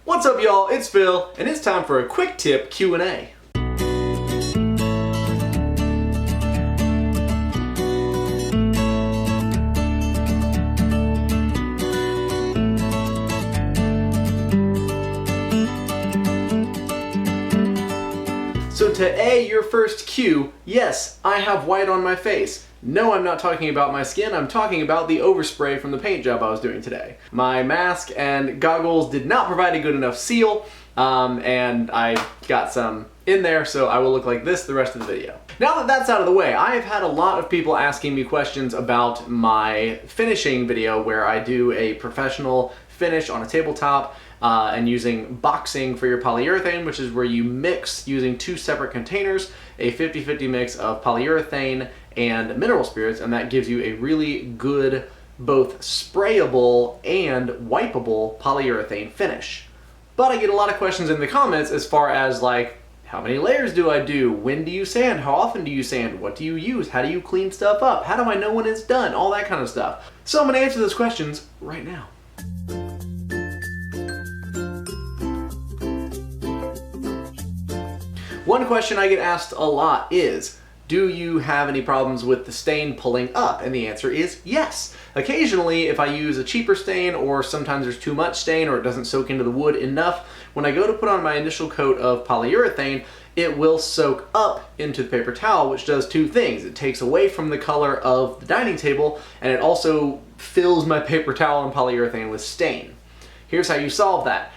What's up y'all, it's Phil, and it's time for a quick tip Q&A. So to A, your first Q, yes, I have white on my face. No, I'm not talking about my skin, I'm talking about the overspray from the paint job I was doing today. My mask and goggles did not provide a good enough seal, and I got some in there, so I will look like this the rest of the video. Now that that's out of the way, I have had a lot of people asking me questions about my finishing video where I do a professional finish on a tabletop and using boxing for your polyurethane, which is where you mix using two separate containers, a 50-50 mix of polyurethane and mineral spirits, and that gives you a really good both sprayable and wipeable polyurethane finish. But I get a lot of questions in the comments as far as like, how many layers do I do? When do you sand? How often do you sand? What do you use? How do you clean stuff up? How do I know when it's done? All that kind of stuff. So I'm gonna answer those questions right now. One question I get asked a lot is, do you have any problems with the stain pulling up? And the answer is yes. Occasionally, if I use a cheaper stain, or sometimes there's too much stain or it doesn't soak into the wood enough, when I go to put on my initial coat of polyurethane, it will soak up into the paper towel, which does two things. It takes away from the color of the dining table, and it also fills my paper towel and polyurethane with stain. Here's how you solve that.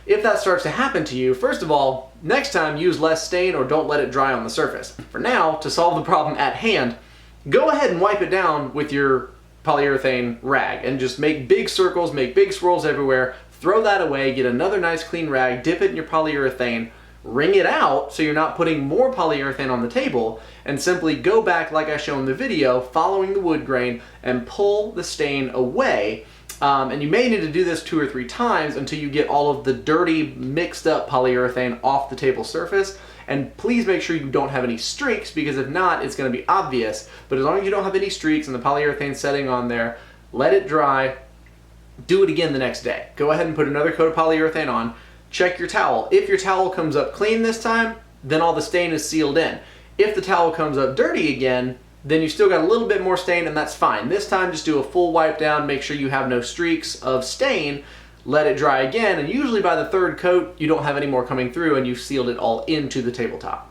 If that starts to happen to you, first of all, next time use less stain or don't let it dry on the surface. For now, to solve the problem at hand, go ahead and wipe it down with your polyurethane rag and just make big circles, make big swirls everywhere, throw that away, get another nice clean rag, dip it in your polyurethane, wring it out so you're not putting more polyurethane on the table, and simply go back like I show in the video, following the wood grain, and pull the stain away. And you may need to do this 2 or 3 times until you get all of the dirty, mixed up polyurethane off the table surface. And please make sure you don't have any streaks, because if not, it's going to be obvious. But as long as you don't have any streaks and the polyurethane setting on there, let it dry, do it again the next day. Go ahead and put another coat of polyurethane on, check your towel. If your towel comes up clean this time, then all the stain is sealed in. If the towel comes up dirty again, then you still got a little bit more stain, and that's fine. This time just do a full wipe down, make sure you have no streaks of stain, let it dry again, and usually by the 3rd coat you don't have any more coming through and you've sealed it all into the tabletop.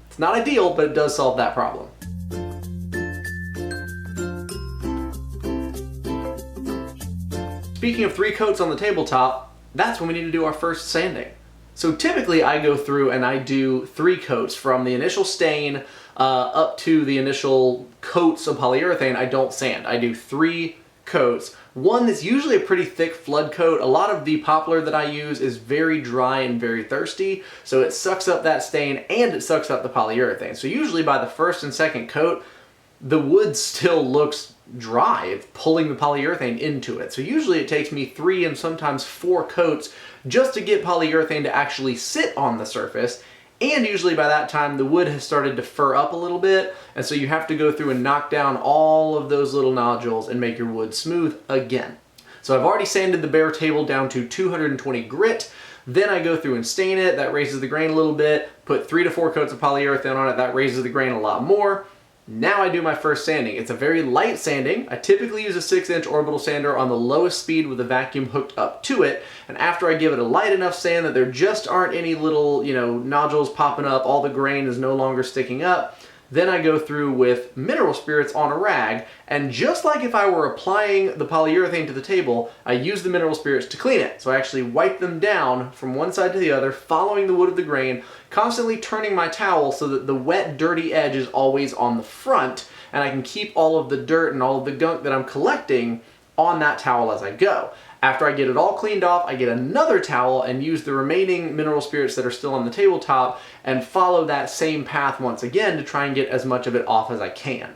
It's not ideal, but it does solve that problem. Speaking of 3 coats on the tabletop, that's when we need to do our first sanding. So typically I go through and I do 3 coats from the initial stain up to the initial coats of polyurethane. I don't sand. I do 3 coats. One that's usually a pretty thick flood coat. A lot of the poplar that I use is very dry and very thirsty, so it sucks up that stain and it sucks up the polyurethane. So usually by the 1st and 2nd coat, the wood still looks dry. It's pulling the polyurethane into it. So usually it takes me 3 and sometimes 4 coats just to get polyurethane to actually sit on the surface. And usually by that time the wood has started to fur up a little bit, and so you have to go through and knock down all of those little nodules and make your wood smooth again. So I've already sanded the bare table down to 220 grit. Then I go through and stain it. That raises the grain a little bit. Put 3 to 4 coats of polyurethane on it. That raises the grain a lot more. Now I do my first sanding. It's a very light sanding. I typically use a 6-inch orbital sander on the lowest speed with a vacuum hooked up to it. And after I give it a light enough sand that there just aren't any little, nodules popping up, all the grain is no longer sticking up, then I go through with mineral spirits on a rag, and just like if I were applying the polyurethane to the table, I use the mineral spirits to clean it. So I actually wipe them down from one side to the other, following the wood of the grain, constantly turning my towel so that the wet, dirty edge is always on the front, and I can keep all of the dirt and all of the gunk that I'm collecting on that towel as I go. After I get it all cleaned off, I get another towel and use the remaining mineral spirits that are still on the tabletop and follow that same path once again to try and get as much of it off as I can.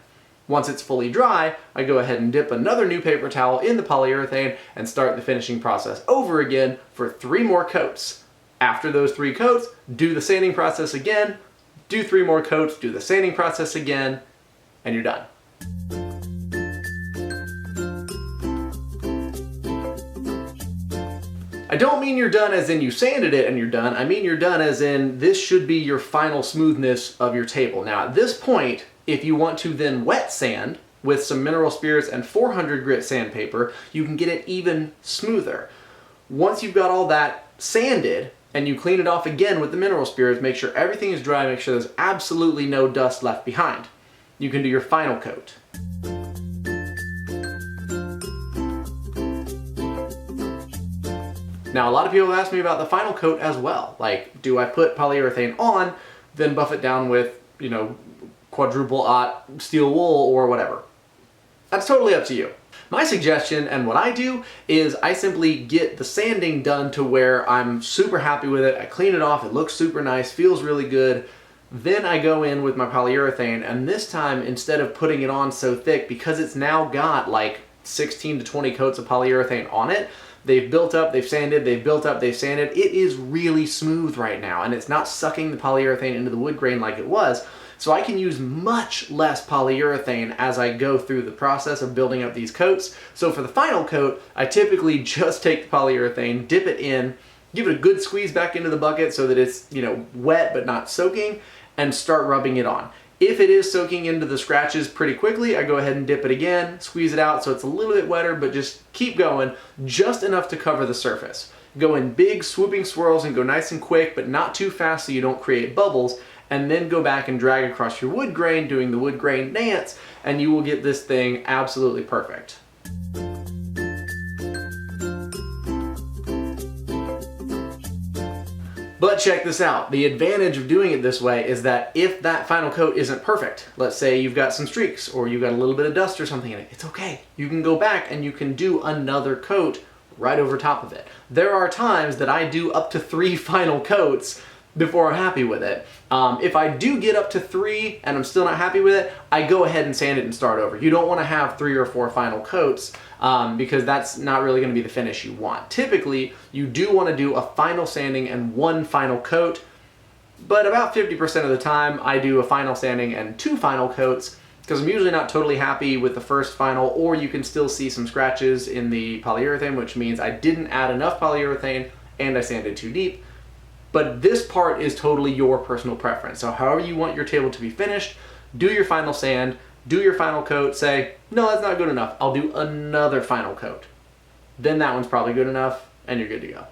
Once it's fully dry, I go ahead and dip another new paper towel in the polyurethane and start the finishing process over again for 3 more coats. After those 3 coats, do the sanding process again, do 3 more coats, do the sanding process again, and you're done. I I don't mean you're done as in you sanded it and you're done. I mean you're done as in this should be your final smoothness of your table. Now at this point, if you want to then wet sand with some mineral spirits and 400 grit sandpaper, you can get it even smoother. Once you've got all that sanded and you clean it off again with the mineral spirits, make sure everything is dry, make sure there's absolutely no dust left behind. You can do your final coat. Now, a lot of people ask me about the final coat as well. Like, do I put polyurethane on, then buff it down with, quadruple aught steel wool or whatever? That's totally up to you. My suggestion and what I do is I simply get the sanding done to where I'm super happy with it. I clean it off, it looks super nice, feels really good. Then I go in with my polyurethane, and this time, instead of putting it on so thick, because it's now got like 16 to 20 coats of polyurethane on it, they've built up, they've sanded, they've built up, they've sanded. It is really smooth right now, and it's not sucking the polyurethane into the wood grain like it was. So I can use much less polyurethane as I go through the process of building up these coats. So for the final coat, I typically just take the polyurethane, dip it in, give it a good squeeze back into the bucket so that it's, wet but not soaking, and start rubbing it on. If it is soaking into the scratches pretty quickly, I go ahead and dip it again, squeeze it out so it's a little bit wetter, but just keep going, just enough to cover the surface. Go in big swooping swirls and go nice and quick, but not too fast so you don't create bubbles, and then go back and drag across your wood grain, doing the wood grain dance, and you will get this thing absolutely perfect. But check this out. The advantage of doing it this way is that if that final coat isn't perfect, let's say you've got some streaks or you've got a little bit of dust or something in it, it's okay. You can go back and you can do another coat right over top of it. There are times that I do up to 3 final coats before I'm happy with it. If I do get up to 3 and I'm still not happy with it, I go ahead and sand it and start over. You don't want to have 3 or 4 final coats because that's not really going to be the finish you want. Typically, you do want to do a final sanding and 1 final coat, but about 50% of the time I do a final sanding and 2 final coats because I'm usually not totally happy with the first final, or you can still see some scratches in the polyurethane, which means I didn't add enough polyurethane and I sanded too deep. But this part is totally your personal preference. So however you want your table to be finished, do your final sand, do your final coat, say, no, that's not good enough. I'll do another final coat. Then that one's probably good enough and you're good to go.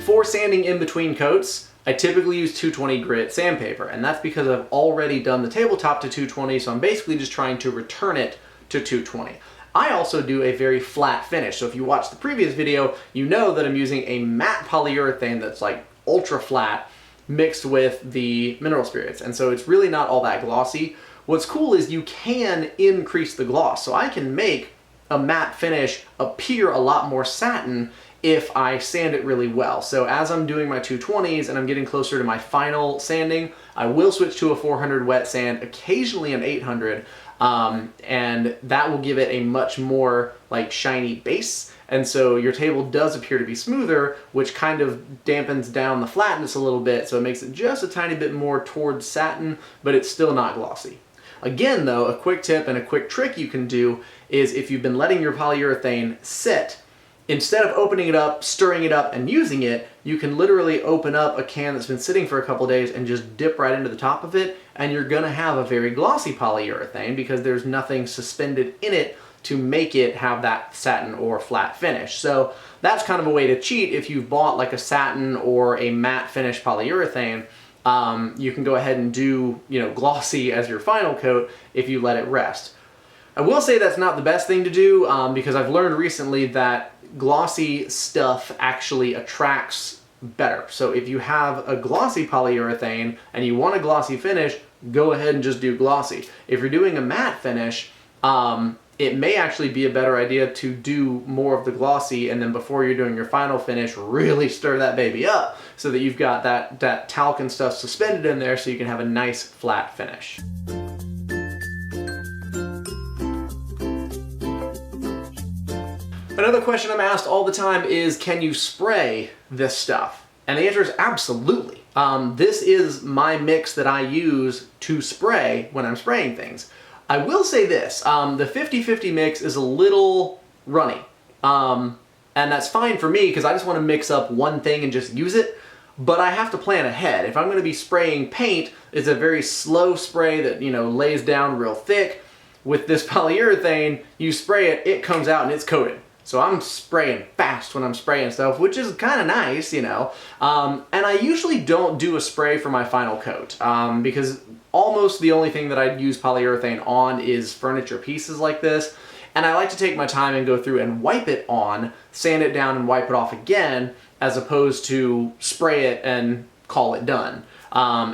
For sanding in between coats, I typically use 220 grit sandpaper, and that's because I've already done the tabletop to 220, so I'm basically just trying to return it to 220. I also do a very flat finish. So if you watched the previous video, you know that I'm using a matte polyurethane that's like ultra flat mixed with the mineral spirits. And so it's really not all that glossy. What's cool is you can increase the gloss. So I can make a matte finish appear a lot more satin if I sand it really well. So as I'm doing my 220s and I'm getting closer to my final sanding, I will switch to a 400 wet sand, occasionally an 800, and that will give it a much more like shiny base. And so your table does appear to be smoother, which kind of dampens down the flatness a little bit, so it makes it just a tiny bit more towards satin, but it's still not glossy. Again though, a quick tip and a quick trick you can do is if you've been letting your polyurethane sit, instead of opening it up, stirring it up, and using it, you can literally open up a can that's been sitting for a couple days and just dip right into the top of it, and you're gonna have a very glossy polyurethane because there's nothing suspended in it to make it have that satin or flat finish. So that's kind of a way to cheat. If you've bought like a satin or a matte finish polyurethane, you can go ahead and do, glossy as your final coat if you let it rest. I will say that's not the best thing to do because I've learned recently that glossy stuff actually attracts better. So if you have a glossy polyurethane and you want a glossy finish, go ahead and just do glossy. If you're doing a matte finish, it may actually be a better idea to do more of the glossy, and then before you're doing your final finish, really stir that baby up so that you've got that talc and stuff suspended in there so you can have a nice flat finish. Another question I'm asked all the time is, can you spray this stuff? And the answer is absolutely. This is my mix that I use to spray when I'm spraying things. I will say this, the 50-50 mix is a little runny. And that's fine for me because I just want to mix up one thing and just use it. But I have to plan ahead. If I'm going to be spraying paint, it's a very slow spray that, you know, lays down real thick. With this polyurethane, you spray it, it comes out and it's coated. So I'm spraying fast when I'm spraying stuff, which is kind of nice, you know. And I usually don't do a spray for my final coat because almost the only thing that I use polyurethane on is furniture pieces like this. And I like to take my time and go through and wipe it on, sand it down and wipe it off again, as opposed to spray it and call it done.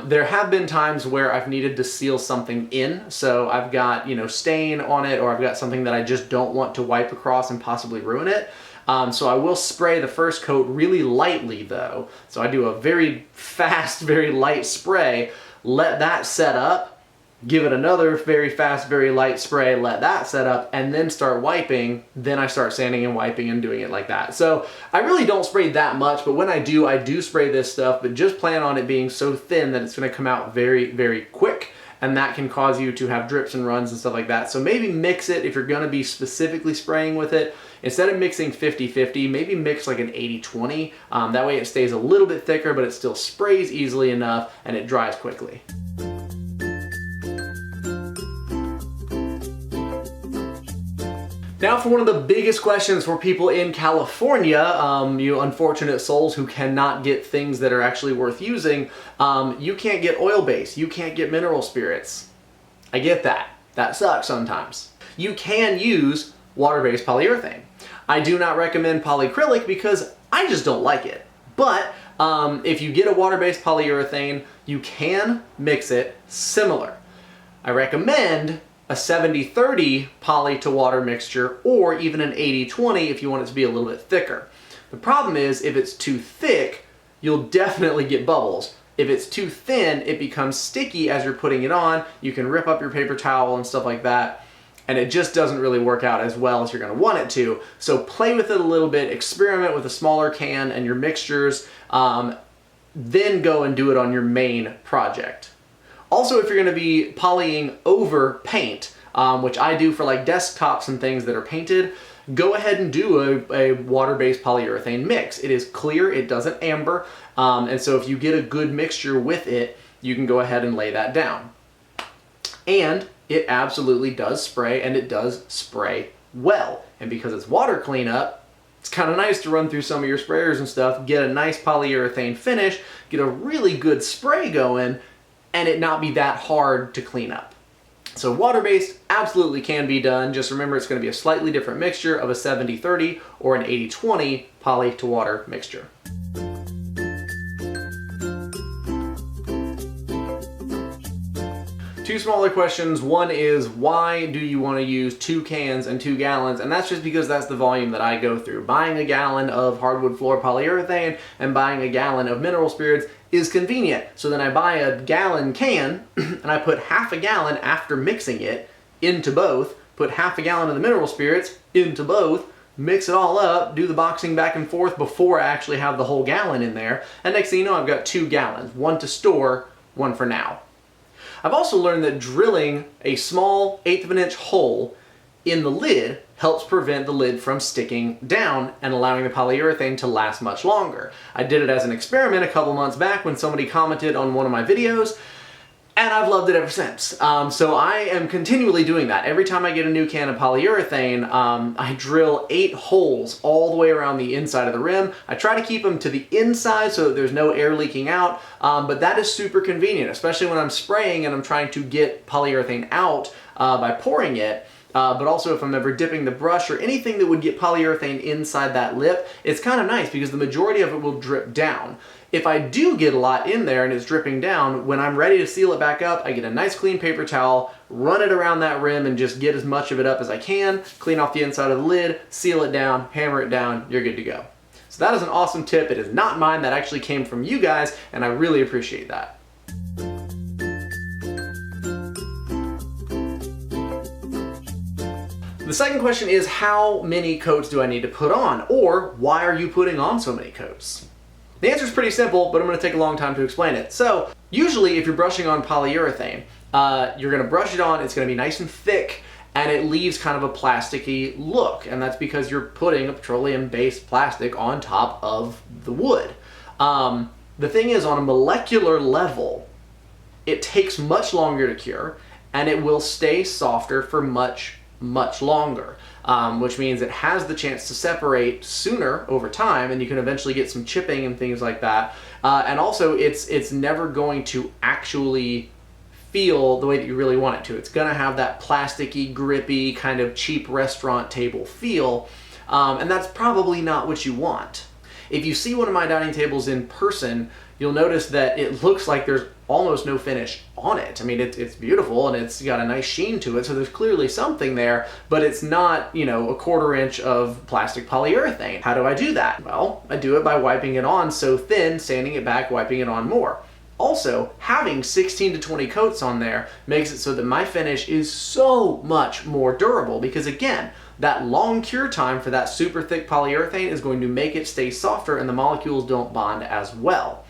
There have been times where I've needed to seal something in, so I've got, you know, stain on it, or I've got something that I just don't want to wipe across and possibly ruin it. So I will spray the first coat really lightly though. So I do a very fast, very light spray, let that set up, give it another very fast, very light spray, let that set up, and then start wiping. Then I start sanding and wiping and doing it like that. So I really don't spray that much, but when I do spray this stuff, but just plan on it being so thin that it's gonna come out very, very quick, and that can cause you to have drips and runs and stuff like that. So maybe mix it if you're gonna be specifically spraying with it. Instead of mixing 50-50, maybe mix like an 80-20. That way it stays a little bit thicker, but it still sprays easily enough and it dries quickly. Now for one of the biggest questions for people in California, you unfortunate souls who cannot get things that are actually worth using, you can't get oil-based, you can't get mineral spirits. I get that. That sucks sometimes. You can use water-based polyurethane. I do not recommend polyacrylic because I just don't like it. But if you get a water-based polyurethane, you can mix it similar. I recommend a 70-30 poly to water mixture, or even an 80-20 if you want it to be a little bit thicker. The problem is if it's too thick, you'll definitely get bubbles. If it's too thin, it becomes sticky as you're putting it on. You can rip up your paper towel and stuff like that, and it just doesn't really work out as well as you're going to want it to. So play with it a little bit, experiment with a smaller can and your mixtures, then go and do it on your main project. Also, if you're going to be polying over paint, which I do for like desktops and things that are painted, go ahead and do a water-based polyurethane mix. It is clear, it doesn't amber, and so if you get a good mixture with it, you can go ahead and lay that down. And it absolutely does spray, and it does spray well. And because it's water cleanup, it's kind of nice to run through some of your sprayers and stuff, get a nice polyurethane finish, get a really good spray going, and it not be that hard to clean up. So water-based absolutely can be done. Just remember it's going to be a slightly different mixture of a 70-30 or an 80-20 poly to water mixture. Two smaller questions. One is, why do you want to use 2 cans and 2 gallons? And that's just because that's the volume that I go through. Buying a gallon of hardwood floor polyurethane and buying a gallon of mineral spirits is convenient. So then I buy a gallon can and I put half a gallon after mixing it into both, put half a gallon of the mineral spirits into both, mix it all up, do the boxing back and forth before I actually have the whole gallon in there. And next thing you know, I've got 2 gallons, one to store, one for now. I've also learned that drilling a small 1/8 of an inch hole in the lid helps prevent the lid from sticking down and allowing the polyurethane to last much longer. I did it as an experiment a couple months back when somebody commented on one of my videos, and I've loved it ever since. So I am continually doing that. Every time I get a new can of polyurethane, I drill 8 holes all the way around the inside of the rim. I try to keep them to the inside so that there's no air leaking out, but that is super convenient, especially when I'm spraying and I'm trying to get polyurethane out by pouring it. But also if I'm ever dipping the brush or anything that would get polyurethane inside that lip, it's kind of nice because the majority of it will drip down. If I do get a lot in there and it's dripping down, when I'm ready to seal it back up, I get a nice clean paper towel, run it around that rim and just get as much of it up as I can, clean off the inside of the lid, seal it down, hammer it down, you're good to go. So that is an awesome tip. It is not mine, that actually came from you guys, and I really appreciate that. The second question is, how many coats do I need to put on? Or why are you putting on so many coats? The answer is pretty simple, but I'm going to take a long time to explain it. So usually if you're brushing on polyurethane, you're gonna brush it on, it's gonna be nice and thick, and it leaves kind of a plasticky look, and that's because you're putting a petroleum-based plastic on top of the wood. The thing is, on a molecular level, it takes much longer to cure, and it will stay softer for much longer, which means it has the chance to separate sooner over time, and you can eventually get some chipping and things like that. And also, it's never going to actually feel the way that you really want it to. It's gonna have that plasticky, grippy, kind of cheap restaurant table feel, and that's probably not what you want. If you see one of my dining tables in person, you'll notice that it looks like there's almost no finish on it. I mean, it's beautiful and it's got a nice sheen to it, so there's clearly something there, but it's not, you know, a 1/4 inch of plastic polyurethane. How do I do that? Well, I do it by wiping it on so thin, sanding it back, wiping it on more. Also, having 16 to 20 coats on there makes it so that my finish is so much more durable, because again, that long cure time for that super thick polyurethane is going to make it stay softer and the molecules don't bond as well.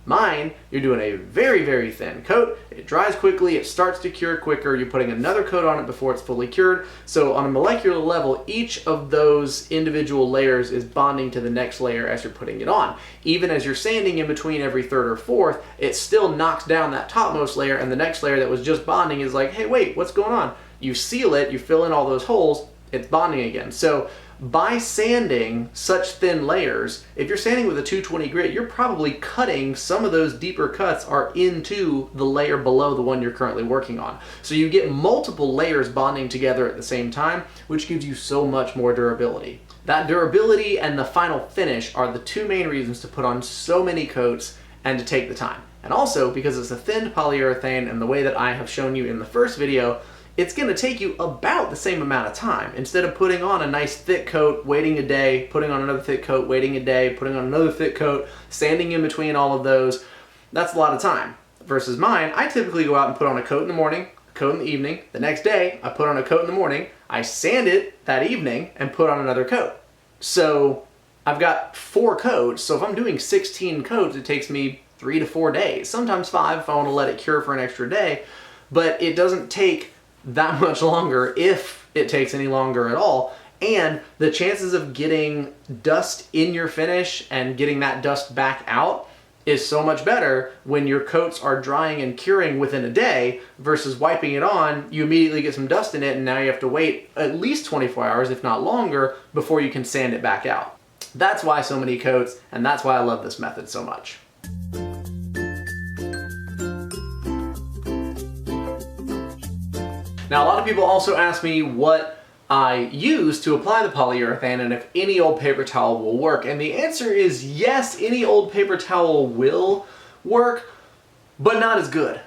Mine, you're doing a very, very thin coat. It dries quickly, it starts to cure quicker, you're putting another coat on it before it's fully cured. So on a molecular level, each of those individual layers is bonding to the next layer as you're putting it on. Even as you're sanding in between every 3rd or 4th, it still knocks down that topmost layer, and the next layer that was just bonding is like, hey, wait, what's going on? You seal it, you fill in all those holes, it's bonding again. So by sanding such thin layers, if you're sanding with a 220 grit, you're probably cutting some of those deeper cuts are into the layer below the one you're currently working on. So you get multiple layers bonding together at the same time, which gives you so much more durability. That durability and the final finish are the 2 main reasons to put on so many coats and to take the time. And also, because it's a thin polyurethane and the way that I have shown you in the first video, it's going to take you about the same amount of time. Instead of putting on a nice thick coat, waiting a day, putting on another thick coat, waiting a day, putting on another thick coat, sanding in between all of those, that's a lot of time. Versus mine, I typically go out and put on a coat in the morning, a coat in the evening. The next day, I put on a coat in the morning, I sand it that evening, and put on another coat. So I've got 4 coats, so if I'm doing 16 coats, it takes me 3 to 4 days, sometimes 5 if I want to let it cure for an extra day, but it doesn't take that much longer if it takes any longer at all. And the chances of getting dust in your finish and getting that dust back out is so much better when your coats are drying and curing within a day versus wiping it on, you immediately get some dust in it, and now you have to wait at least 24 hours, if not longer, before you can sand it back out. That's why so many coats, and that's why I love this method so much. Now, a lot of people also ask me what I use to apply the polyurethane and if any old paper towel will work. And the answer is yes, any old paper towel will work, but not as good.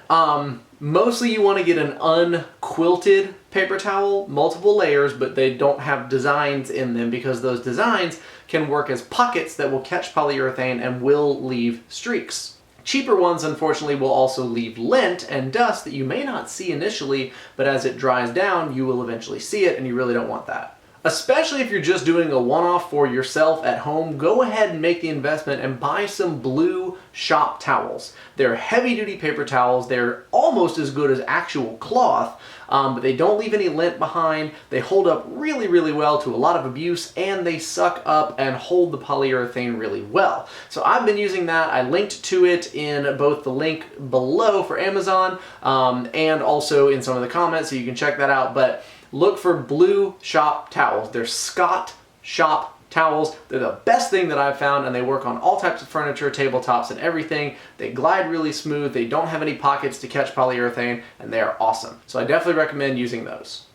Mostly you want to get an unquilted paper towel, multiple layers, but they don't have designs in them, because those designs can work as pockets that will catch polyurethane and will leave streaks. Cheaper ones, unfortunately, will also leave lint and dust that you may not see initially, but as it dries down, you will eventually see it, and you really don't want that. Especially if you're just doing a one-off for yourself at home, go ahead and make the investment and buy some blue shop towels. They're heavy-duty paper towels. They're almost as good as actual cloth, but they don't leave any lint behind. They hold up really, really well to a lot of abuse, and they suck up and hold the polyurethane really well. So I've been using that. I linked to it in both the link below for Amazon and also in some of the comments, so you can check that out. But look for blue shop towels. They're Scott shop towels. They're the best thing that I've found, and they work on all types of furniture, tabletops, and everything. They glide really smooth. They don't have any pockets to catch polyurethane, and they are awesome. So I definitely recommend using those.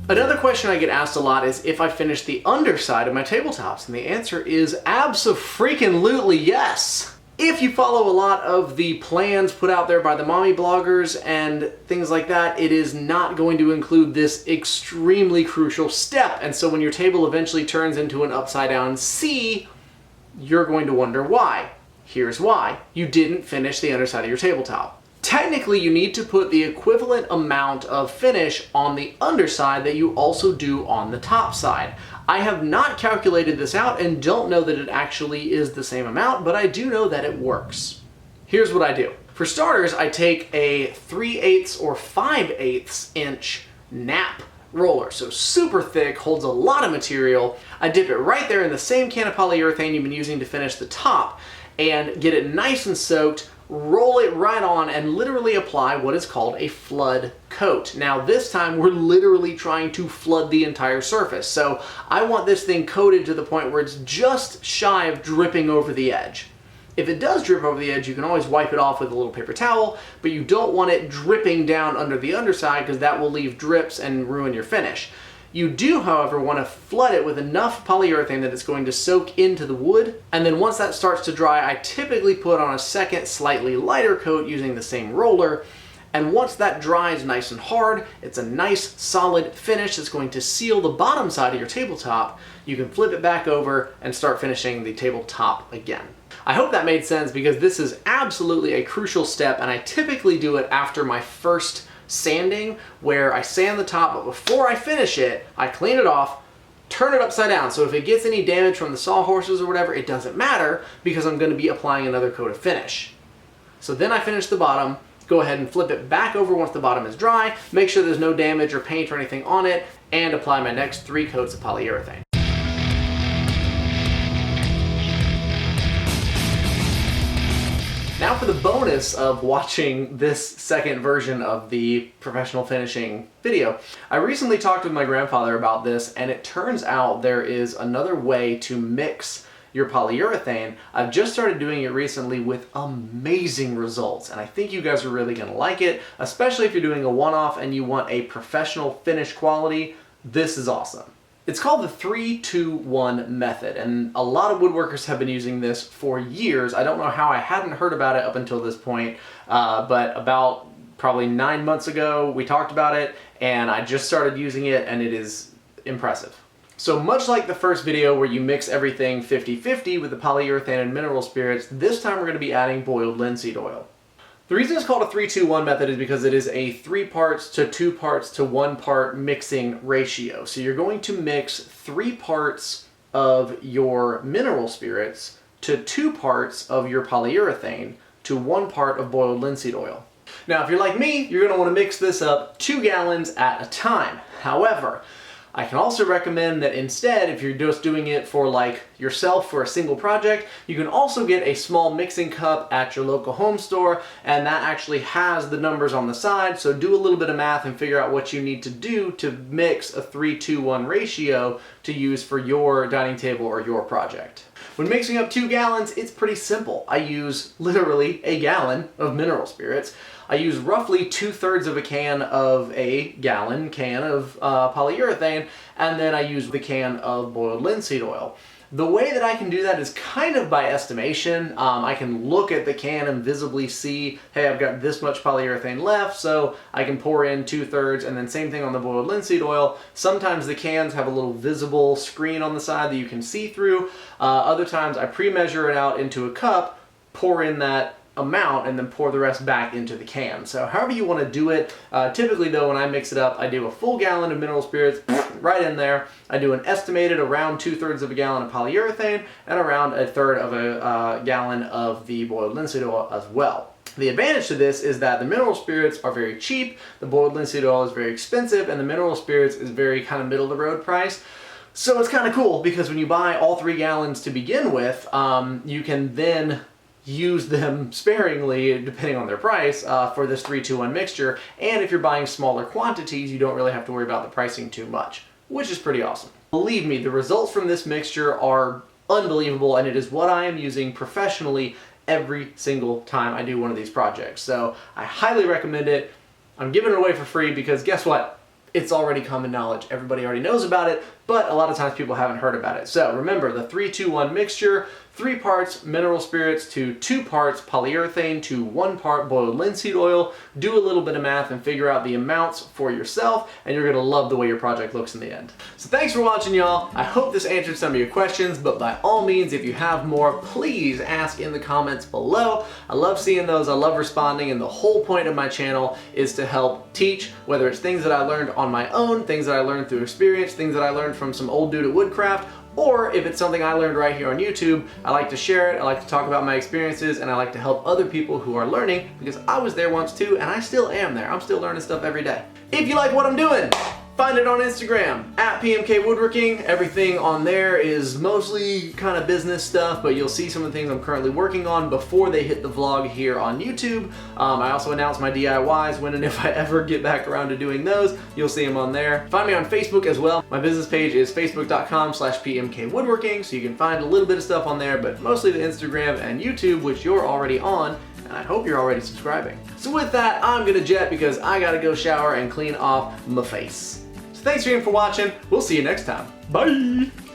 Another question I get asked a lot is if I finish the underside of my tabletops, and the answer is abso-freaking-lutely yes. If you follow a lot of the plans put out there by the mommy bloggers and things like that, it is not going to include this extremely crucial step. And so when your table eventually turns into an upside down C, you're going to wonder why. Here's why. You didn't finish the underside of your tabletop. Technically, you need to put the equivalent amount of finish on the underside that you also do on the top side. I have not calculated this out and don't know that it actually is the same amount, but I do know that it works. Here's what I do. For starters, I take a 3/8 or 5/8 inch nap roller, so super thick, holds a lot of material. I dip it right there in the same can of polyurethane you've been using to finish the top and get it nice and soaked, roll it right on, and literally apply what is called a flood coat. Now this time we're literally trying to flood the entire surface, so I want this thing coated to the point where it's just shy of dripping over the edge. If it does drip over the edge, you can always wipe it off with a little paper towel, but you don't want it dripping down under the underside because that will leave drips and ruin your finish. You do, however, want to flood it with enough polyurethane that it's going to soak into the wood, and then once that starts to dry, I typically put on a second slightly lighter coat using the same roller, and once that dries nice and hard, it's a nice solid finish that's going to seal the bottom side of your tabletop. You can flip it back over and start finishing the tabletop again. I hope that made sense because this is absolutely a crucial step, and I typically do it after my first sanding, where I sand the top, but before I finish it, I clean it off, turn it upside down, so if it gets any damage from the sawhorses or whatever, it doesn't matter because I'm going to be applying another coat of finish. So then I finish the bottom, go ahead and flip it back over once the bottom is dry, make sure there's no damage or paint or anything on it, and apply my next 3 coats of polyurethane. Now for the bonus of watching this second version of the professional finishing video. I recently talked with my grandfather about this, and it turns out there is another way to mix your polyurethane. I've just started doing it recently with amazing results, and I think you guys are really gonna like it, especially if you're doing a one-off and you want a professional finish quality. This is awesome. It's called the 3-2-1 method, and a lot of woodworkers have been using this for years. I don't know how I hadn't heard about it up until this point, but about probably 9 months ago we talked about it, and I just started using it, and it is impressive. So much like the first video where you mix everything 50-50 with the polyurethane and mineral spirits, this time we're going to be adding boiled linseed oil. The reason it's called a 3-2-1 method is because it is a 3 parts to 2 parts to 1 part mixing ratio. So you're going to mix 3 parts of your mineral spirits to 2 parts of your polyurethane to 1 part of boiled linseed oil. Now if you're like me, you're going to want to mix this up 2 gallons at a time. However, I can also recommend that instead, if you're just doing it for like yourself for a single project, you can also get a small mixing cup at your local home store, and that actually has the numbers on the side, so do a little bit of math and figure out what you need to do to mix a 3-2-1 ratio to use for your dining table or your project. When mixing up 2 gallons, it's pretty simple. I use literally a gallon of mineral spirits. I use roughly 2/3 of a can of a gallon can of polyurethane, and then I use the can of boiled linseed oil. The way that I can do that is kind of by estimation. I can look at the can and visibly see, hey, I've got this much polyurethane left, so I can pour in 2/3, and then same thing on the boiled linseed oil. Sometimes the cans have a little visible screen on the side that you can see through. Other times I pre-measure it out into a cup, pour in that amount, and then pour the rest back into the can. So however you want to do it. Typically though, when I mix it up, I do a full gallon of mineral spirits right in there. I do an estimated around 2/3 of a gallon of polyurethane and around 1/3 of a gallon of the boiled linseed oil as well. The advantage to this is that the mineral spirits are very cheap, the boiled linseed oil is very expensive, and the mineral spirits is very kind of middle of the road price. So it's kind of cool because when you buy all 3 gallons to begin with, you can then use them sparingly depending on their price for this 3-2-1 mixture, and if you're buying smaller quantities you don't really have to worry about the pricing too much, which is pretty awesome. Believe me, the results from this mixture are unbelievable, and it is what I am using professionally every single time I do one of these projects. So I highly recommend it. I'm giving it away for free because guess what? It's already common knowledge. Everybody already knows about it, but a lot of times people haven't heard about it. So remember the 3-2-1 mixture, 3 parts mineral spirits to 2 parts polyurethane to 1 part boiled linseed oil. Do a little bit of math and figure out the amounts for yourself, and you're gonna love the way your project looks in the end. So thanks for watching, y'all. I hope this answered some of your questions, but by all means, if you have more, please ask in the comments below. I love seeing those, I love responding, and the whole point of my channel is to help teach, whether it's things that I learned on my own, things that I learned through experience, things that I learned from some old dude at Woodcraft, or if it's something I learned right here on YouTube. I like to share it, I like to talk about my experiences, and I like to help other people who are learning, because I was there once too, and I still am there. I'm still learning stuff every day. If you like what I'm doing, find it on Instagram, @PMK Woodworking. Everything on there is mostly kind of business stuff, but you'll see some of the things I'm currently working on before they hit the vlog here on YouTube. I also announce my DIYs when and if I ever get back around to doing those. You'll see them on there. Find me on Facebook as well. My business page is facebook.com/PMK Woodworking, so you can find a little bit of stuff on there, but mostly the Instagram and YouTube, which you're already on, and I hope you're already subscribing. So with that, I'm gonna jet because I gotta go shower and clean off my face. Thanks again for watching. We'll see you next time. Bye!